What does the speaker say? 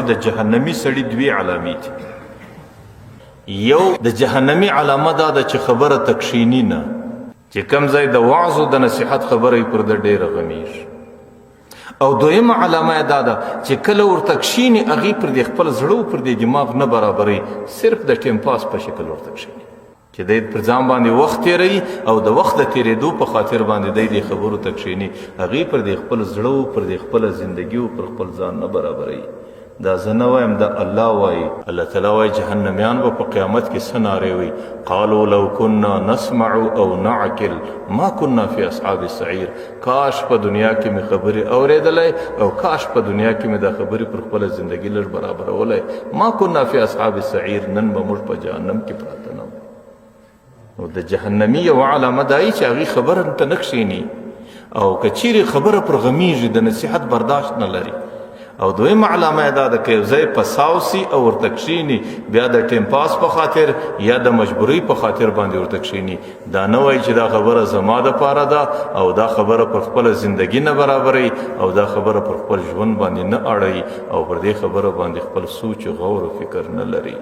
د جهنمی سړي دوی علامې دي. یو د جهنمی علامه دا ده چې خبره تکشینی نه، چې کم ځای د وعظ او د نصیحت خبره پر د ډېره غمیږي. او دویمه علامه دا ده چې کله ورته کښیني هغې پر دې خپل زړه پر دې دماغ نه برابروي، صرف د ټیم پاس په شکل ورته کښیني چې دی پر ځان باندې وخت تېروي او د وخت د تېرېدو په خاطر باندې دی دې خبرو ته کښیني، هغې پر دې خپل زړه پر دې خپله زندګي پر خپل ځان نه برابروي. دا زه نه وایم، دا الله وایي. الله تعالی وایي جهنمیان به په قیامت کې څه نارې وي؟ قالوا لو كنا نسمع او نعقل ما كنا في اصحاب السعير. کاش په دنیا کې مې خبرې اورېدلی او کاش په دنیا کې مې دا خبرې پر خپله زندګي لږ برابرولی. ما كنا في اصحاب السعير، نن به موږ په جهنم کې پراته نه وو. نو د جهنمي یوه علامه دا وي چې هغې خبره ته نه کښېني او که چیرې خبره پر غمیږي د نصیحت برداشت نه لري. او دویمه علامه دا ده که یو ځای په ساوسي او ورته کښېني، بیا د ټیم پاس په خاطر یا د مجبورۍ په خاطر باندې ورته کښېني، دا نه وایي چې دا خبره زما دپاره ده او دا خبره پر خپله زندګي نه برابروي او دا خبره پر خپل ژوند باندې نه اړوي او پر دې خبره باندې خپل سوچ غور و فکر نه لري.